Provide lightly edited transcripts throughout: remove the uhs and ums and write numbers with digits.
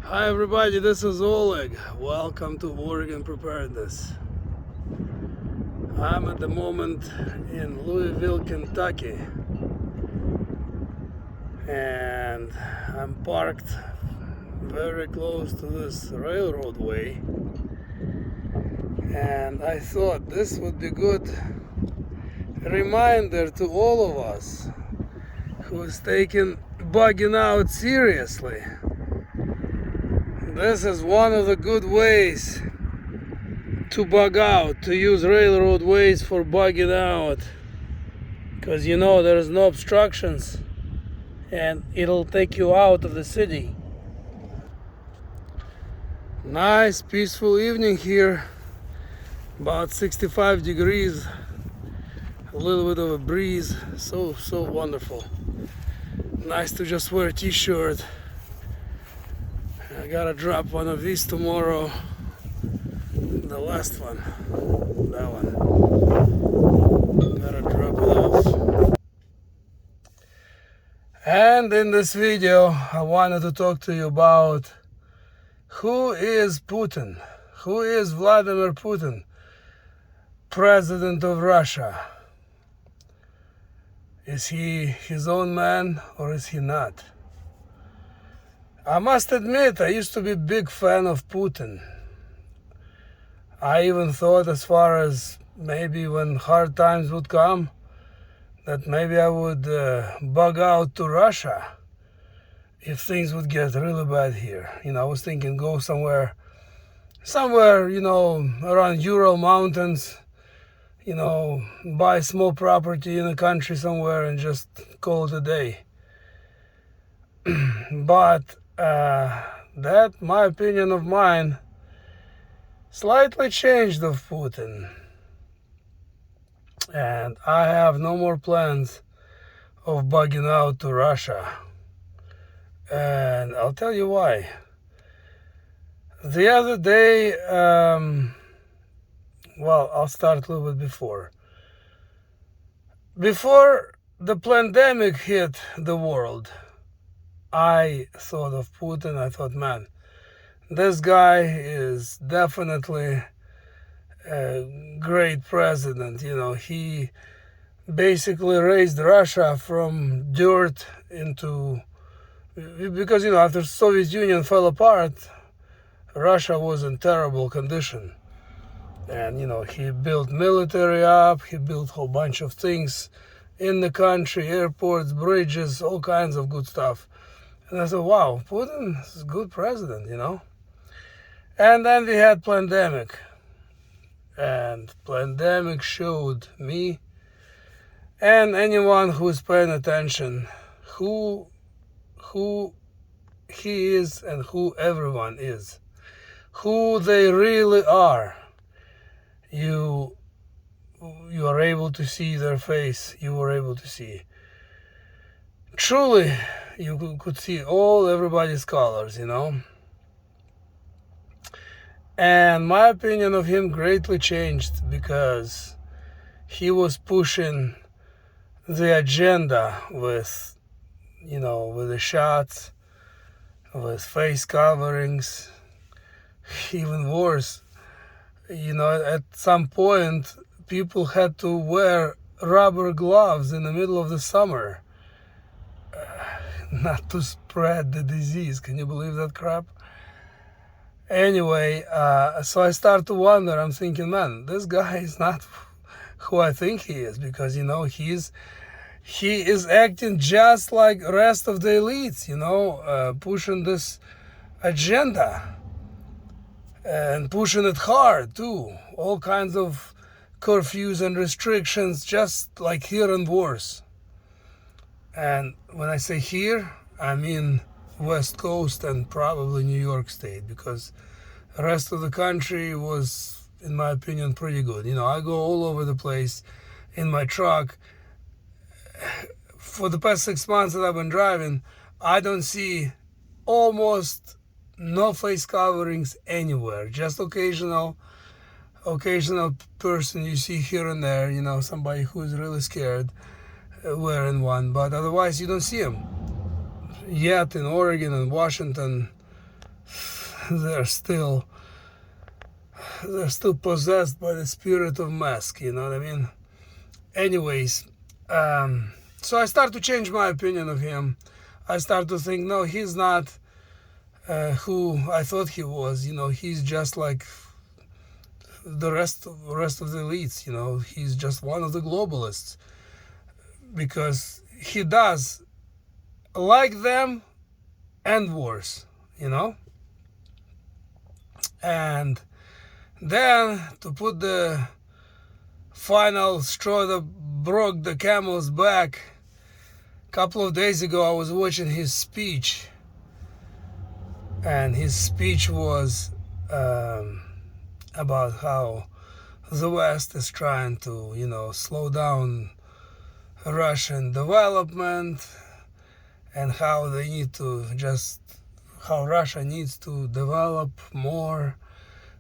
Hi everybody, this is Oleg. Welcome to Oregon Preparedness. I'm at the moment in Louisville, Kentucky, and I'm parked very close to this railroad way, and I thought this would be good reminder to all of us who is taking bugging out seriously. This is one of the good ways to bug out, to use railroad ways for bugging out, because you know there's no obstructions and it'll take you out of the city. Nice peaceful evening here, about 65 degrees, a little bit of a breeze, so wonderful. Nice to just wear a t-shirt. I gotta drop one of these tomorrow. The last one, that one, gotta drop it off. And in this video I wanted to talk to you about who is Putin, who is Vladimir Putin, president of Russia. Is he his own man or is he not? I must admit, I used to be a big fan of Putin. I even thought, as far as maybe when hard times would come, that maybe I would bug out to Russia if things would get really bad here. I was thinking go somewhere, around Ural Mountains, buy a small property in a country somewhere and just call it a day. But that, my opinion of mine, slightly changed of Putin, and I have no more plans of bugging out to Russia, and I'll tell you why. The other day, I'll start a little bit before the pandemic hit the world. I thought of Putin. I thought, man, this guy is definitely a great president. He basically raised Russia from dirt into, because after Soviet Union fell apart, Russia was in terrible condition. And he built military up, he built a whole bunch of things in the country, airports, bridges, all kinds of good stuff. And I thought, wow, Putin is a good president, And then we had pandemic. And pandemic showed me and anyone who is paying attention who he is and who everyone is. Who they really are. You are able to see their face. You were able to see. Truly, you could see everybody's colors, And my opinion of him greatly changed because he was pushing the agenda with the shots, with face coverings, even worse. At some point, people had to wear rubber gloves in the middle of the summer. Not to spread the disease. Can you believe that crap? Anyway, so I start to wonder. I'm thinking, man, this guy is not who I think he is, because he is acting just like the rest of the elites, pushing this agenda and pushing it hard too. All kinds of curfews and restrictions, just like here and worse. And when I say here, I mean West Coast and probably New York State, because the rest of the country was, in my opinion, pretty good. I go all over the place in my truck. For the past 6 months that I've been driving, I don't see almost no face coverings anywhere. Just occasional person you see here and there, somebody who's really scared wearing one, but otherwise you don't see them yet in Oregon and Washington. they're still possessed by the spirit of mask, you know what I mean? Anyways, so I start to change my opinion of him. I start to think, no, he's not who I thought he was. You know, he's just like the rest of the elites. You know, he's just one of the globalists, because he does like them and worse. You know, and then to put the final straw that broke the camel's back, a couple of days ago I was watching his speech, and his speech was about how the West is trying to, you know, slow down Russian development, and how they need to just, how Russia needs to develop more,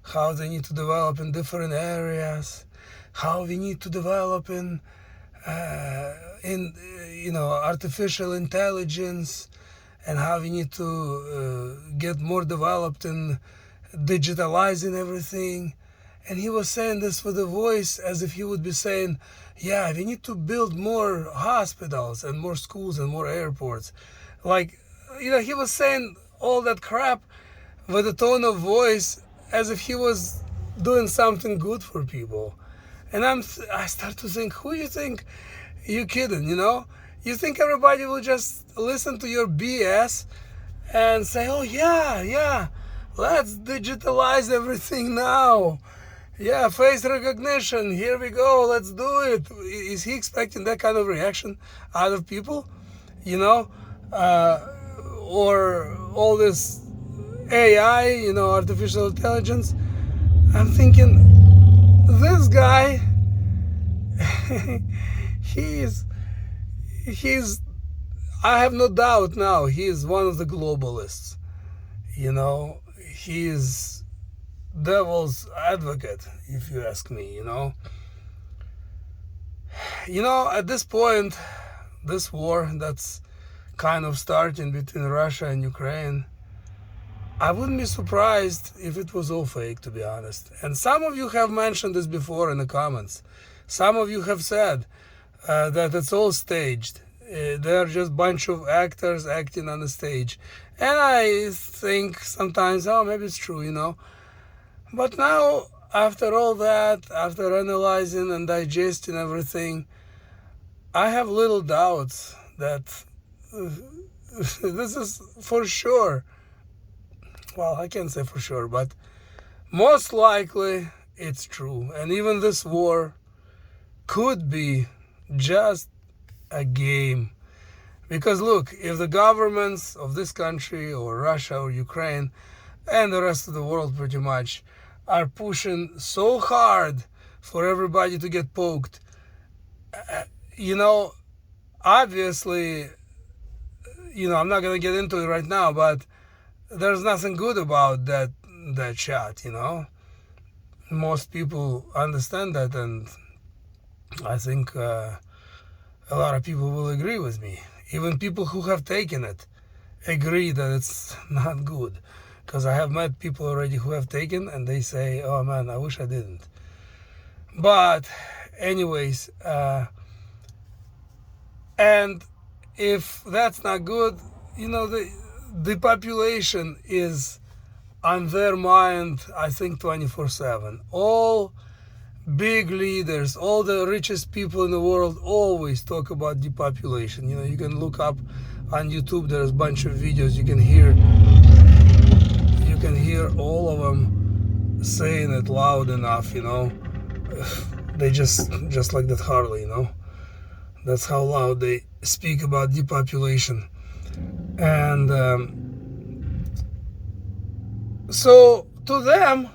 how they need to develop in different areas, how we need to develop in you know, artificial intelligence, and how we need to get more developed in digitalizing everything. And he was saying this with a voice as if he would be saying, yeah, we need to build more hospitals and more schools and more airports. Like, you know, he was saying all that crap with a tone of voice as if he was doing something good for people. And I start to think, who you think you kidding, you know? You think everybody will just listen to your BS and say, oh yeah, let's digitalize everything now. Yeah, face recognition, here we go, let's do it. Is he expecting that kind of reaction out of people? You know? Or all this AI, you know, artificial intelligence. I'm thinking, this guy, he's, I have no doubt now, he is one of the globalists. You know, he is devil's advocate, if you ask me, you know. You know, at this point, this war that's kind of starting between Russia and Ukraine, I wouldn't be surprised if it was all fake, to be honest. And some of you have mentioned this before in the comments. Some of you have said that it's all staged. They're just a bunch of actors acting on the stage. And I think sometimes, oh, maybe it's true, you know. But now, after all that, after analyzing and digesting everything, I have little doubts that this is for sure. Well, I can't say for sure, but most likely it's true. And even this war could be just a game. Because look, if the governments of this country or Russia or Ukraine and the rest of the world pretty much are pushing so hard for everybody to get poked, you know, obviously, you know, I'm not going to get into it right now, but there's nothing good about that shot, you know. Most people understand that, and I think a lot of people will agree with me. Even people who have taken it agree that it's not good. Because I have met people already who have taken, and they say, oh man, I wish I didn't. But anyways, and if that's not good, you know, the population is on their mind, I think 24/7. All big leaders, all the richest people in the world always talk about depopulation. You know, you can look up on YouTube, there's a bunch of videos, you can hear all of them saying it loud enough, you know. They just like that Harley, you know. That's how loud they speak about depopulation. And so to them,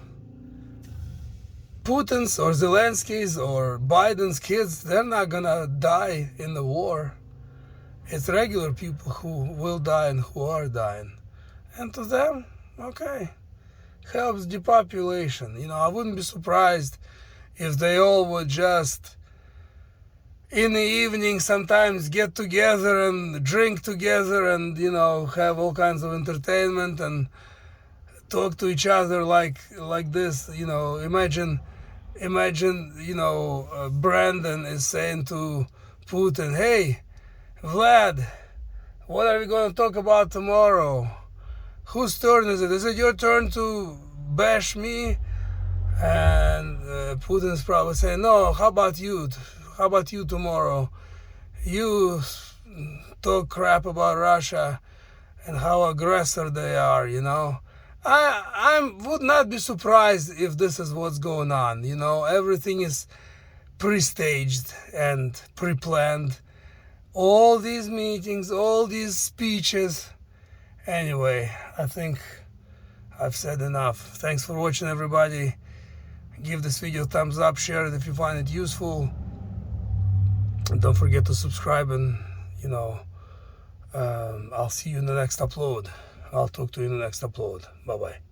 Putin's or Zelensky's or Biden's kids, they're not gonna die in the war. It's regular people who will die and who are dying. And to them, okay, helps depopulation. You know, I wouldn't be surprised if they all would just, in the evening, sometimes get together and drink together and, you know, have all kinds of entertainment and talk to each other like this. Imagine, Brandon is saying to Putin, "Hey, Vlad, what are we going to talk about tomorrow? Whose turn is it? Is it your turn to bash me?" And Putin is probably saying, "No, how about you? How about you tomorrow? You talk crap about Russia and how aggressor they are, I would not be surprised if this is what's going on. Everything is pre-staged and pre-planned. All these meetings, all these speeches. Anyway, I think I've said enough. Thanks for watching, everybody. Give this video a thumbs up, share it if you find it useful. And don't forget to subscribe, and I'll see you in the next upload. I'll talk to you in the next upload. Bye-bye.